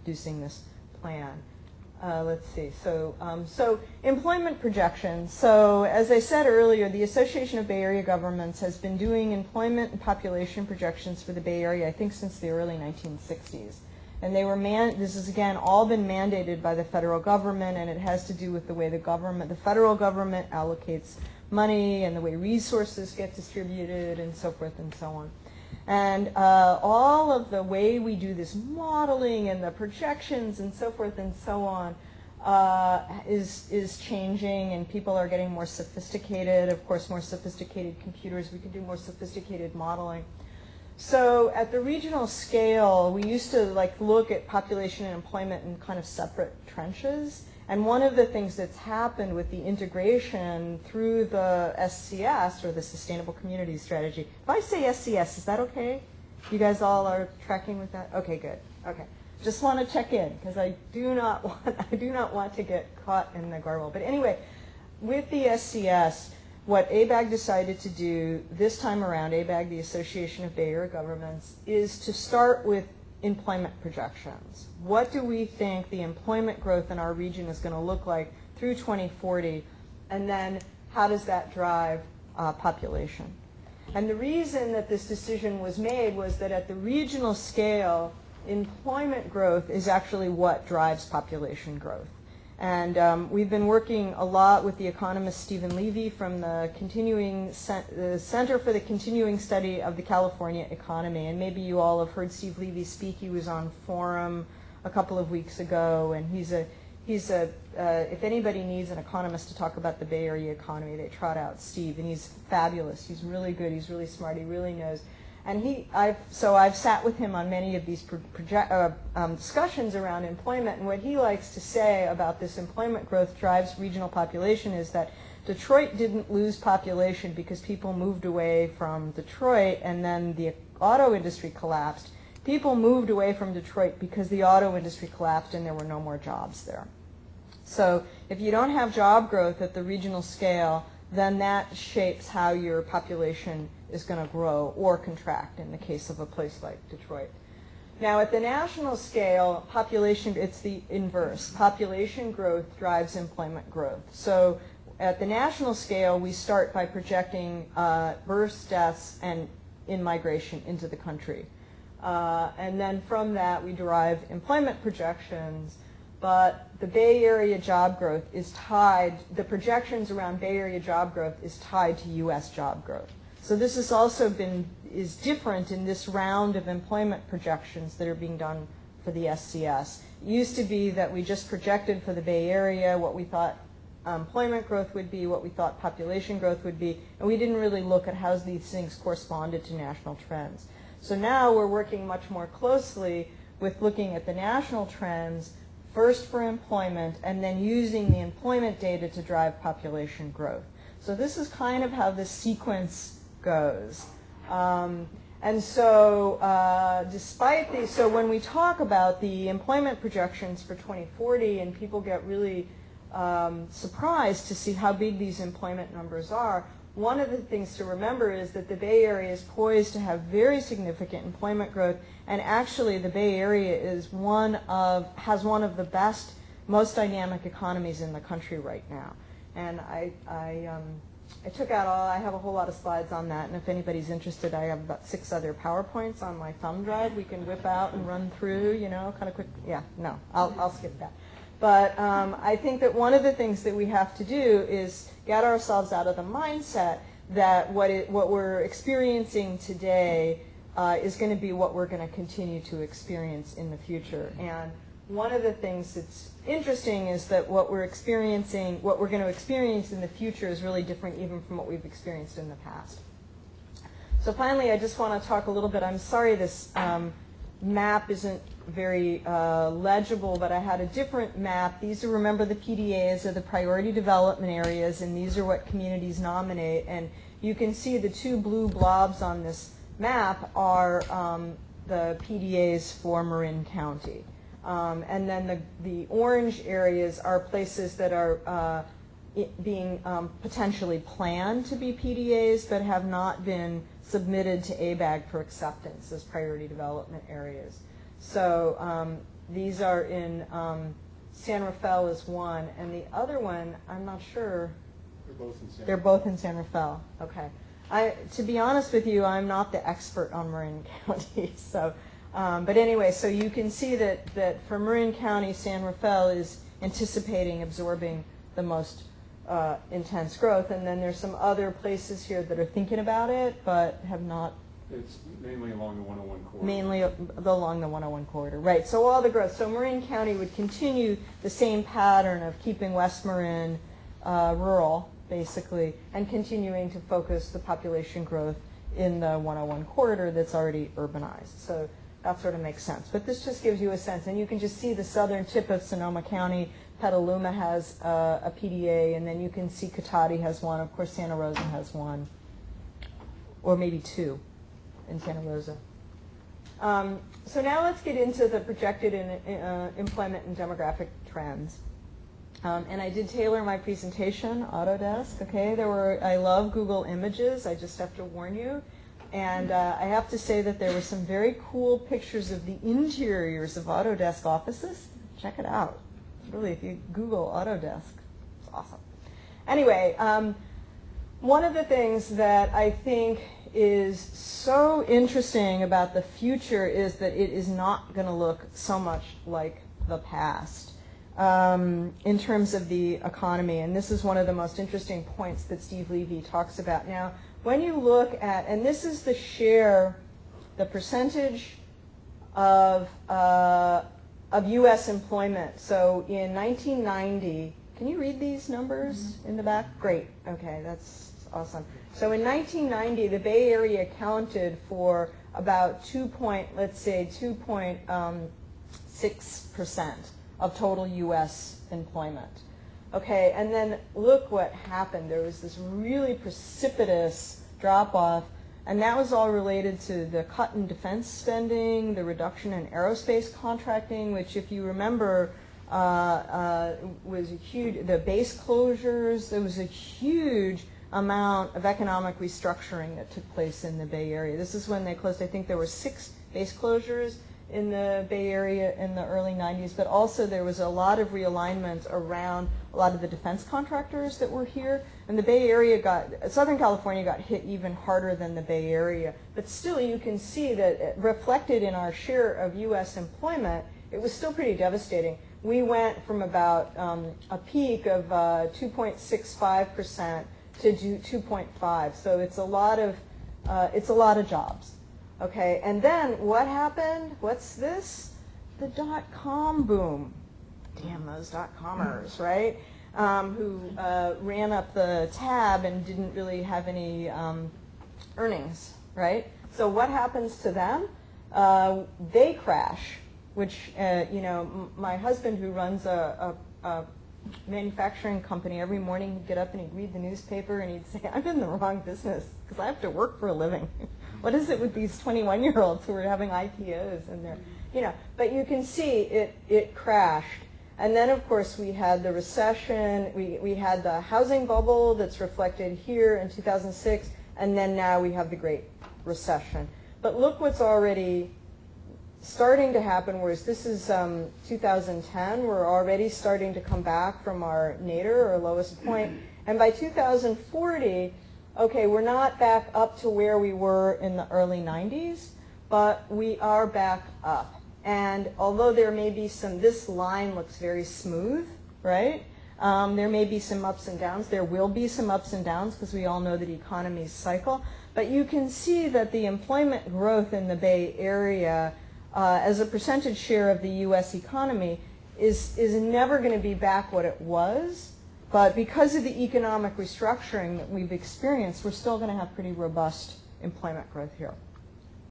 producing this plan. Let's see. So employment projections. So as I said earlier, the Association of Bay Area Governments has been doing employment and population projections for the Bay Area, I think, since the early 1960s. And they were this has again all been mandated by the federal government, and it has to do with the way the federal government allocates money and the way resources get distributed and so forth and so on. And all of the way we do this modeling and the projections and so forth and so on is changing, and people are getting more sophisticated. Of course, more sophisticated computers, we can do more sophisticated modeling. So at the regional scale, we used to look at population and employment in kind of separate trenches. And one of the things that's happened with the integration through the SCS, or the Sustainable Community Strategy. If I say SCS, is that okay? You guys all are tracking with that? Okay, good. Okay. Just want to check in, because I do not want to get caught in the garble. But anyway, with the SCS, what ABAG decided to do this time around, ABAG, the Association of Bay Area Governments, is to start with employment projections. What do we think the employment growth in our region is going to look like through 2040? And then how does that drive population? And the reason that this decision was made was that at the regional scale, employment growth is actually what drives population growth. And we've been working a lot with the economist Stephen Levy from the Center for the Continuing Study of the California Economy. And maybe you all have heard Steve Levy speak. He was on Forum a couple of weeks ago, and if anybody needs an economist to talk about the Bay Area economy, they trot out Steve, and he's fabulous. He's really good. He's really smart. He really knows. And I've sat with him on many of these discussions around employment, and what he likes to say about this employment growth drives regional population is that Detroit didn't lose population because people moved away from Detroit and then the auto industry collapsed. People moved away from Detroit because the auto industry collapsed and there were no more jobs there. So if you don't have job growth at the regional scale, then that shapes how your population is going to grow or contract in the case of a place like Detroit. Now at the national scale, it's the inverse. Population growth drives employment growth. So at the national scale, we start by projecting births, deaths, and in-migration into the country. And then from that, we derive employment projections. But the Bay Area job growth is tied, the projections around Bay Area job growth is tied to U.S. job growth. So this has also is different in this round of employment projections that are being done for the SCS. It used to be that we just projected for the Bay Area what we thought employment growth would be, what we thought population growth would be, and we didn't really look at how these things corresponded to national trends. So now we're working much more closely with looking at the national trends, first for employment, and then using the employment data to drive population growth. So this is kind of how this sequence goes. And so despite these, so when we talk about the employment projections for 2040 and people get really surprised to see how big these employment numbers are, one of the things to remember is that the Bay Area is poised to have very significant employment growth, and actually the Bay Area is has one of the best, most dynamic economies in the country right now. And I took out I have a whole lot of slides on that, and if anybody's interested, I have about 6 other PowerPoints on my thumb drive we can whip out and run through, you know, kind of quick. Yeah, no, I'll skip that. But I think that one of the things that we have to do is get ourselves out of the mindset that what we're experiencing today is going to be what we're going to continue to experience in the future. And one of the things that's interesting is that what we're going to experience in the future is really different even from what we've experienced in the past. So finally, I just want to talk a little bit. I'm sorry this map isn't very legible, but I had a different map. These are, remember, the PDAs are the priority development areas, and these are what communities nominate. And you can see the 2 blue blobs on this map are the PDAs for Marin County. And then the orange areas are places that are being potentially planned to be PDAs but have not been submitted to ABAG for acceptance as priority development areas. So these are in San Rafael is one, and the other one, I'm not sure. They're both in San Rafael. Okay. To be honest with you, I'm not the expert on Marin County. So, but anyway, so you can see that for Marin County, San Rafael is anticipating absorbing the most intense growth, and then there's some other places here that are thinking about it but have not. It's mainly along the 101 corridor. Mainly along the 101 corridor, right. So all the growth. So Marin County would continue the same pattern of keeping West Marin rural, basically, and continuing to focus the population growth in the 101 corridor that's already urbanized. So that sort of makes sense. But this just gives you a sense. And you can just see the southern tip of Sonoma County. Petaluma has a PDA, and then you can see Cotati has one. Of course, Santa Rosa has one, or maybe two in Santa Rosa. So now let's get into the projected employment and demographic trends. And I did tailor my presentation, Autodesk. Okay, I love Google Images. I just have to warn you. And I have to say that there were some very cool pictures of the interiors of Autodesk offices. Check it out. Really, if you Google Autodesk, it's awesome. Anyway, one of the things that I think is so interesting about the future is that it is not going to look so much like the past in terms of the economy. And this is one of the most interesting points that Steve Levy talks about. Now, when you look at, and this is the share, the percentage of U.S. employment. So in 1990, can you read these numbers in the back? Great. Okay, that's awesome. So in 1990, the Bay Area accounted for about 2.6% of total U.S. employment. Okay, and then look what happened. There was this really precipitous drop-off, and that was all related to the cut in defense spending, the reduction in aerospace contracting, which, if you remember, was a huge, the base closures. There was a huge amount of economic restructuring that took place in the Bay Area. This is when they closed, I think there were 6 base closures in the Bay Area in the early 90s, but also there was a lot of realignment around a lot of the defense contractors that were here. And the Bay Area Southern California got hit even harder than the Bay Area. But still, you can see that reflected in our share of U.S. employment, it was still pretty devastating. We went from about a peak of 2.65% to 2.5. So it's a lot of jobs. Okay, and then what happened? What's this? The dot-com boom. Damn those dot-commers, right? Who ran up the tab and didn't really have any earnings, right? So what happens to them? They crash, which, my husband, who runs a manufacturing company, every morning he'd get up and he'd read the newspaper and he'd say, I'm in the wrong business because I have to work for a living. What is it with these 21-year-olds who are having IPOs and they're, but you can see it crashed. And then, of course, we had the recession. We had the housing bubble that's reflected here in 2006, and then now we have the Great Recession. But look what's already starting to happen, whereas this is 2010. We're already starting to come back from our nadir, or lowest point. And by 2040, okay, we're not back up to where we were in the early 90s, but we are back up. And although there may be this line looks very smooth, right? There may be some ups and downs. There will be some ups and downs because we all know that economies cycle. But you can see that the employment growth in the Bay Area as a percentage share of the U.S. economy is never going to be back what it was. But because of the economic restructuring that we've experienced, we're still going to have pretty robust employment growth here.